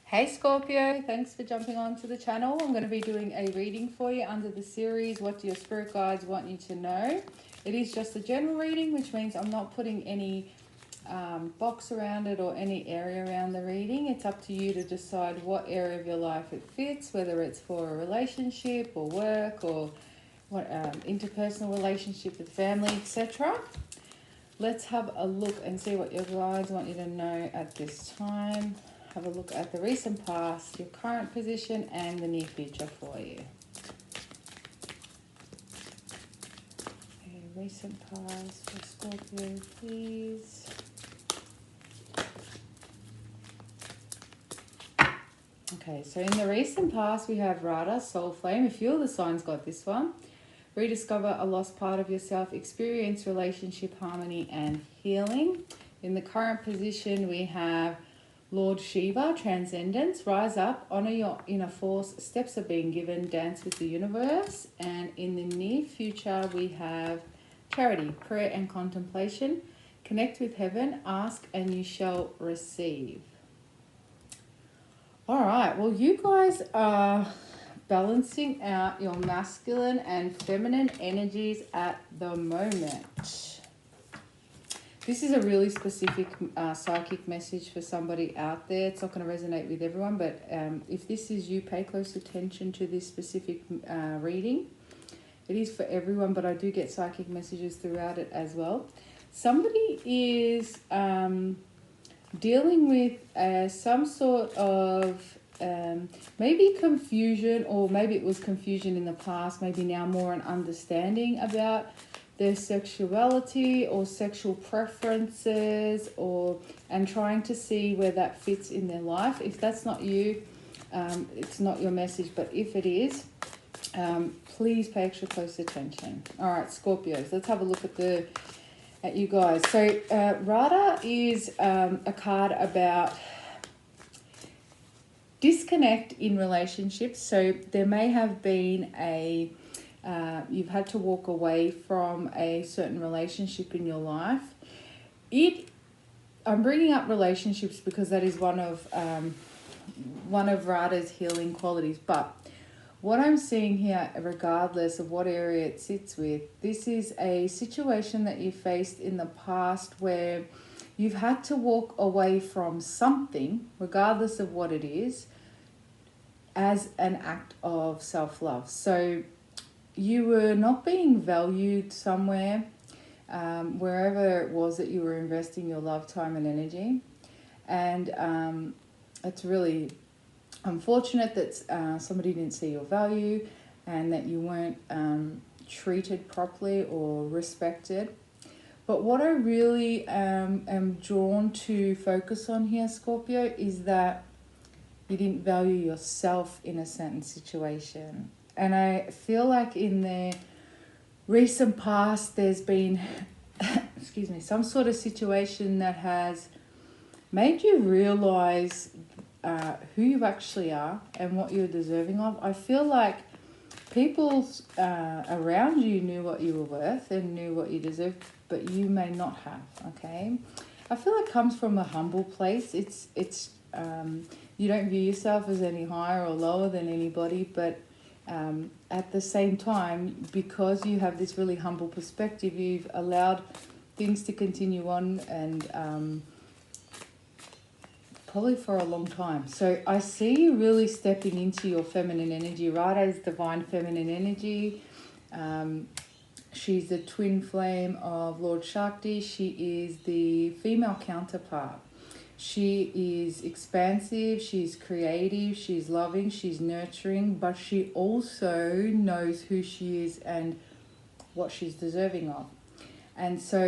Hey Scorpio, thanks for jumping onto the channel. I'm going to be doing a reading for you under the series, What Do Your Spirit Guides Want You to Know? It is just a general reading, which means I'm not putting any box around it or any area around the reading. It's up to you to decide what area of your life it fits, whether it's for a relationship or work or what interpersonal relationship with family, etc. Let's have a look and see what your guides want you to know at this time. Have a look at the recent past, your current position, and the near future for you. Okay, recent past for Scorpio, please. Okay, so in the recent past, we have Radha, Soul Flame. A few of the signs got this one. Rediscover a lost part of yourself, experience relationship harmony and healing. In the current position, we have Lord Shiva, transcendence, rise up, honor your inner force, steps are being given, dance with the universe. And in the near future, we have charity, prayer and contemplation, connect with heaven, ask and you shall receive. All right, well, you guys are balancing out your masculine and feminine energies at the moment. This is a really specific psychic message for somebody out there. It's not going to resonate with everyone, but if this is you, pay close attention to this specific reading. It is for everyone, but I do get psychic messages throughout it as well. Somebody is dealing with some sort of maybe confusion, or maybe it was confusion in the past, maybe now more an understanding about their sexuality or sexual preferences, and trying to see where that fits in their life. If that's not you, it's not your message, but if it is, please pay extra close attention. All right, Scorpios, let's have a look at you guys. So Radha is a card about disconnect in relationships. So there may have been you've had to walk away from a certain relationship in your life. I'm bringing up relationships because that is one of Radha's healing qualities. But what I'm seeing here, regardless of what area it sits with, this is a situation that you faced in the past where you've had to walk away from something, regardless of what it is, as an act of self-love. So you were not being valued somewhere, wherever it was that you were investing your love, time and energy. And it's really unfortunate that somebody didn't see your value and that you weren't treated properly or respected. But what I really am drawn to focus on here, Scorpio, is that you didn't value yourself in a certain situation. And I feel like in the recent past, there's been, excuse me, some sort of situation that has made you realize who you actually are and what you're deserving of. I feel like people around you knew what you were worth and knew what you deserved, but you may not have, okay? I feel it comes from a humble place. It's you don't view yourself as any higher or lower than anybody, but at the same time, because you have this really humble perspective, you've allowed things to continue on and probably for a long time. So I see you really stepping into your feminine energy. Radha is divine feminine energy. She's the twin flame of Lord Shakti. She is the female counterpart. She is expansive, she's creative, she's loving, she's nurturing, but she also knows who she is and what she's deserving of. And so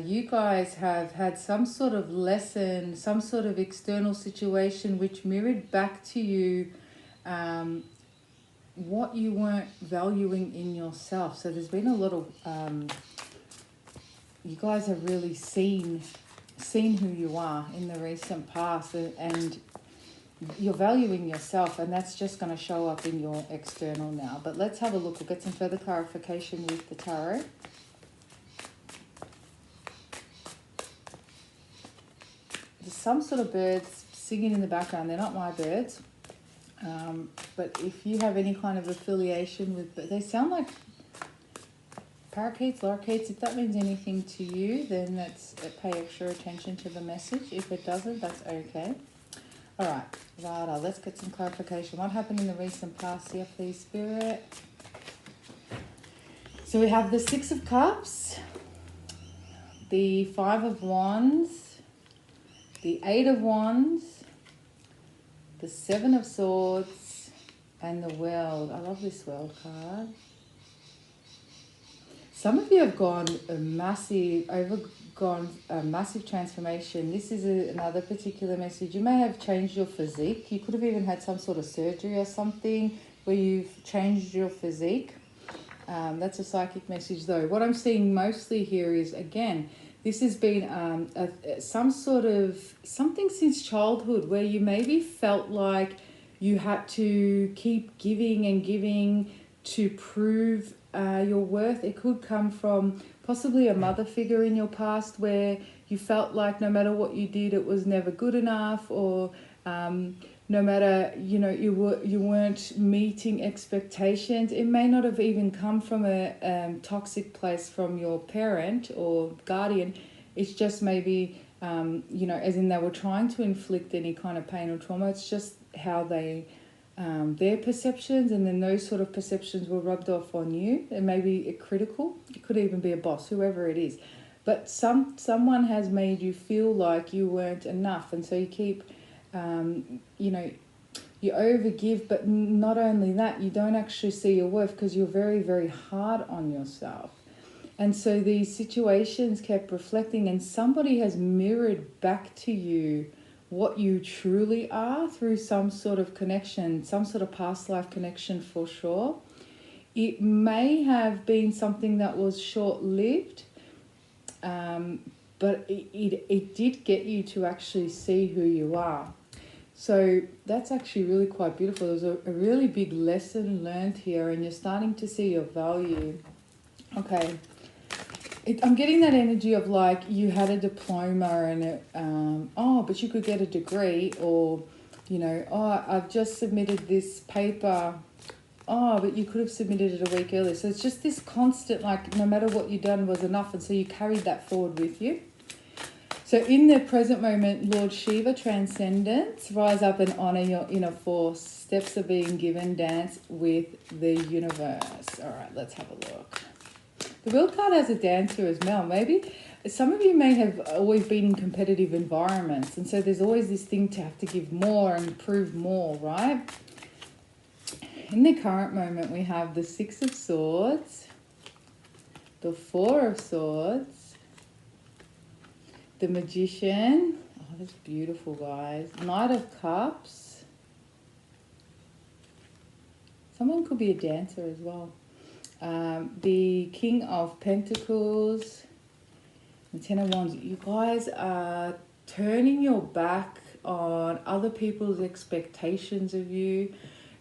you guys have had some sort of lesson, some sort of external situation which mirrored back to you what you weren't valuing in yourself. So there's been a lot of, you guys have really seen who you are in the recent past, and you're valuing yourself, and that's just going to show up in your external now. But let's have a look. We'll get some further clarification with the tarot. There's some sort of birds singing in the background. They're not my birds. But if you have any kind of affiliation with, they sound like parakeets, lorikeets. If that means anything to you, then that's pay extra attention to the message. If it doesn't, that's okay. All right, Rada, let's get some clarification. What happened in the recent past here, please, Spirit? So we have the Six of Cups, the Five of Wands, the Eight of Wands, the Seven of Swords, and the World. I love this World card. Some of you have undergone a massive transformation. This is another particular message. You may have changed your physique. You could have even had some sort of surgery or something where you've changed your physique. That's a psychic message though. What I'm seeing mostly here is, again, this has been some sort of something since childhood where you maybe felt like you had to keep giving and giving to prove your worth. It could come from possibly a mother figure in your past where you felt like no matter what you did, it was never good enough, or no matter, you weren't meeting expectations. It may not have even come from a toxic place from your parent or guardian. It's just maybe, as in they were trying to inflict any kind of pain or trauma. It's just how they, their perceptions, and then those sort of perceptions were rubbed off on you. And maybe critical. It could even be a boss, whoever it is. But someone has made you feel like you weren't enough, and so you keep... you overgive, but not only that, you don't actually see your worth because you're very, very hard on yourself. And so these situations kept reflecting, and somebody has mirrored back to you what you truly are through some sort of connection, some sort of past life connection for sure. It may have been something that was short-lived, but it did get you to actually see who you are. So that's actually really quite beautiful. There's a really big lesson learned here, and you're starting to see your value. Okay. I'm getting that energy of like you had a diploma and it, but you could get a degree, or, I've just submitted this paper. Oh, but you could have submitted it a week earlier. So it's just this constant, like, no matter what you've done was enough. And so you carried that forward with you. So in the present moment, Lord Shiva, transcendence, rise up and honor your inner force. Steps are being given, dance with the universe. All right, let's have a look. The Wheel card has a dancer as well. Maybe some of you may have always been in competitive environments. And so there's always this thing to have to give more and prove more, right? In the current moment, we have the Six of Swords, the Four of Swords, the Magician. Oh, that's beautiful, guys. Knight of Cups. Someone could be a dancer as well. The King of Pentacles, the Ten of Wands. You guys are turning your back on other people's expectations of you.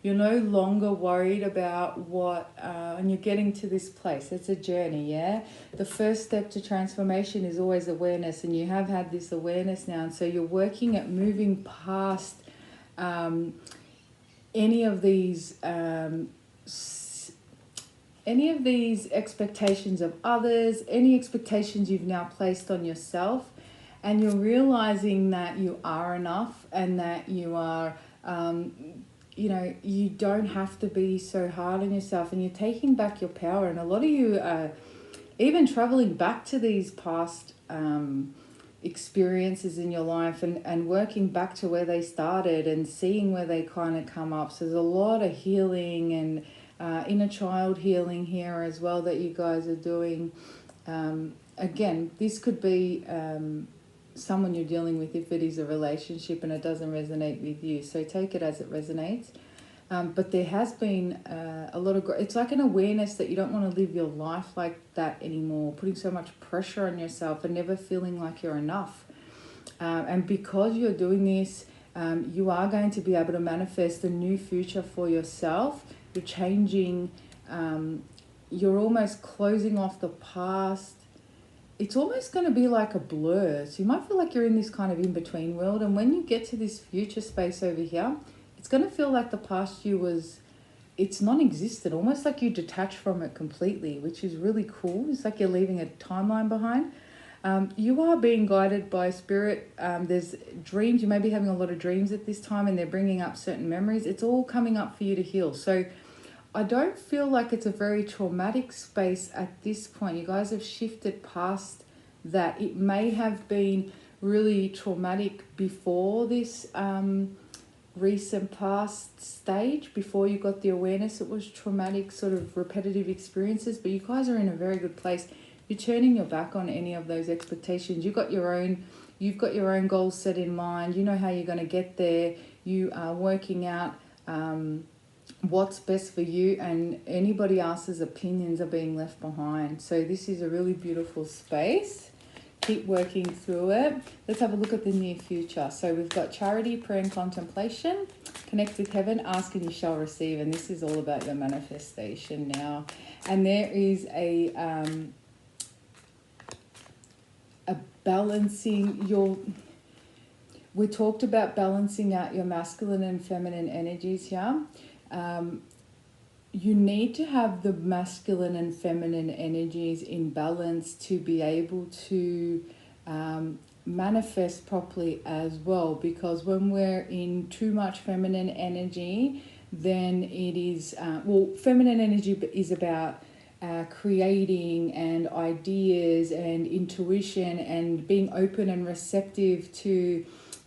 You're no longer worried about what, and you're getting to this place. It's a journey, yeah? The first step to transformation is always awareness, and you have had this awareness now. And so you're working at moving past any of these expectations of others, any expectations you've now placed on yourself. And you're realizing that you are enough, and that you are... you don't have to be so hard on yourself, and you're taking back your power. And a lot of you are even traveling back to these past experiences in your life and working back to where they started and seeing where they kind of come up. So there's a lot of healing and inner child healing here as well that you guys are doing. Again, this could be... someone you're dealing with if it is a relationship and it doesn't resonate with you. So take it as it resonates. But there has been a lot of... It's like an awareness that you don't want to live your life like that anymore, putting so much pressure on yourself and never feeling like you're enough. And because you're doing this, you are going to be able to manifest a new future for yourself. You're changing... you're almost closing off the past. it's almost going to be like a blur. So you might feel like you're in this kind of in-between world. And when you get to this future space over here, it's going to feel like the past you was, it's non-existent, almost like you detach from it completely, which is really cool. It's like you're leaving a timeline behind. You are being guided by spirit. There's dreams. You may be having a lot of dreams at this time, and they're bringing up certain memories. It's all coming up for you to heal. So I don't feel like it's a very traumatic space at this point. You guys have shifted past that. It may have been really traumatic before this recent past stage. Before you got the awareness, it was traumatic, sort of repetitive experiences, but you guys are in a very good place. You're turning your back on any of those expectations. You've got your own goals set in mind. You know how you're going to get there. You are working out what's best for you, and anybody else's opinions are being left behind. So this is a really beautiful space. Keep working through it. Let's have a look at the near future. So we've got charity, prayer and contemplation. Connect with heaven, ask and you shall receive. And this is all about your manifestation now. And there is a balancing your... We talked about balancing out your masculine and feminine energies here. You need to have the masculine and feminine energies in balance to be able to manifest properly as well. Because when we're in too much feminine energy, then it is... feminine energy is about creating and ideas and intuition and being open and receptive to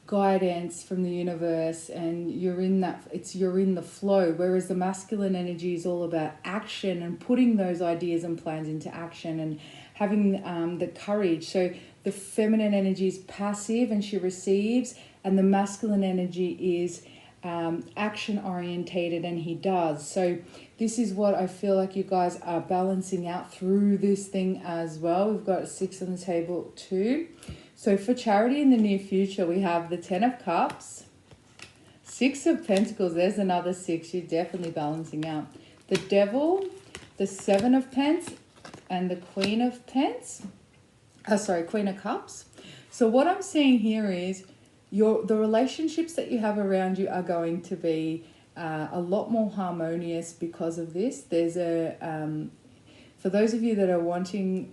guidance from the universe, and you're in the flow, whereas the masculine energy is all about action and putting those ideas and plans into action and having the courage. So the feminine energy is passive and she receives, and the masculine energy is action orientated and he does. So this is what I feel like you guys are balancing out through this thing as well. We've got 6 on the table too. So for charity in the near future, we have the 10 of Cups, 6 of Pentacles. There's another 6. You're definitely balancing out. The Devil, the 7 of Pence, and the Queen of Pence. Queen of Cups. So what I'm seeing here is the relationships that you have around you are going to be a lot more harmonious because of this. There's for those of you that are wanting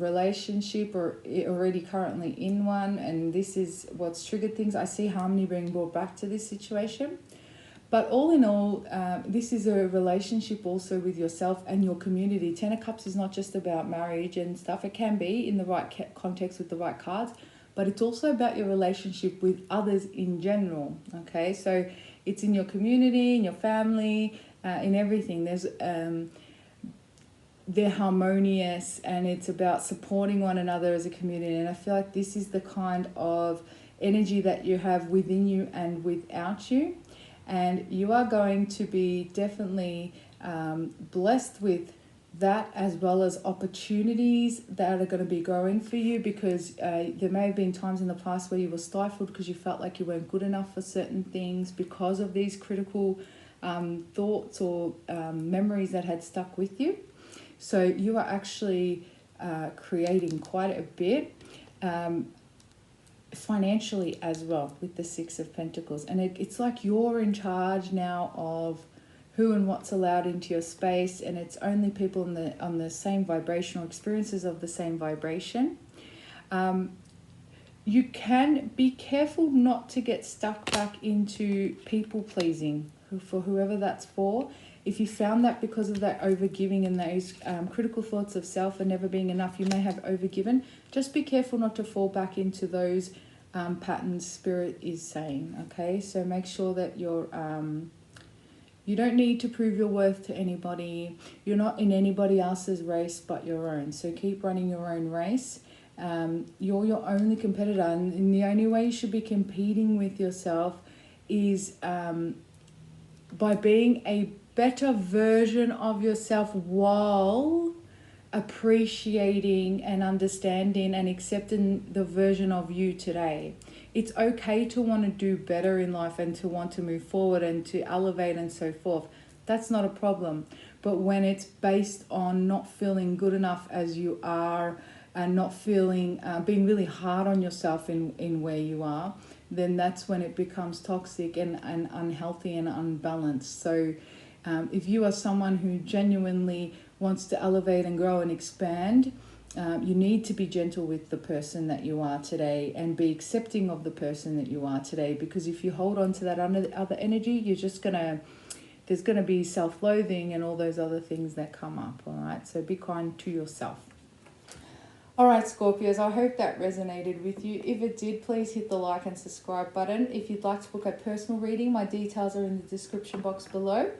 relationship or already currently in one, and this is what's triggered things, I see harmony being brought back to this situation. But all in all, this is a relationship also with yourself and your community. 10 of Cups is not just about marriage and stuff. It can be in the right context with the right cards, but it's also about your relationship with others in general. Okay, so it's in your community, in your family, in everything. They're harmonious, and it's about supporting one another as a community. And I feel like this is the kind of energy that you have within you and without you. And you are going to be definitely blessed with that, as well as opportunities that are going to be growing for you, because there may have been times in the past where you were stifled because you felt like you weren't good enough for certain things because of these critical thoughts or memories that had stuck with you. So you are actually creating quite a bit financially as well with the 6 of Pentacles. And it's like you're in charge now of who and what's allowed into your space, and it's only people on the same vibrational experiences of the same vibration. You can be careful not to get stuck back into people pleasing for whoever that's for. If you found that because of that overgiving and those critical thoughts of self and never being enough, you may have overgiven. Just be careful not to fall back into those patterns Spirit is saying, okay? So make sure that you're... you don't need to prove your worth to anybody. You're not in anybody else's race but your own. So keep running your own race. You're your only competitor. And the only way you should be competing with yourself is by being a better version of yourself while appreciating and understanding and accepting the version of you today. It's okay to want to do better in life and to want to move forward and to elevate and so forth. That's not a problem. But when it's based on not feeling good enough as you are, and not feeling, being really hard on yourself in where you are, then that's when it becomes toxic and unhealthy and unbalanced. So if you are someone who genuinely wants to elevate and grow and expand, you need to be gentle with the person that you are today and be accepting of the person that you are today, because if you hold on to that other energy, you're just there's going to be self-loathing and all those other things that come up. All right, so be kind to yourself. All right, Scorpios, I hope that resonated with you. If it did, please hit the like and subscribe button. If you'd like to book a personal reading, my details are in the description box below.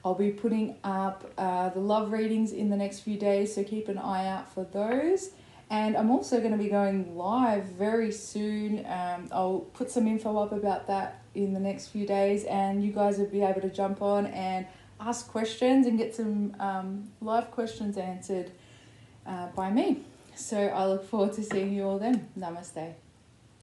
I'll be putting up the love readings in the next few days, so keep an eye out for those. And I'm also going to be going live very soon. I'll put some info up about that in the next few days, and you guys will be able to jump on and ask questions and get some live questions answered by me. So I look forward to seeing you all then. Namaste.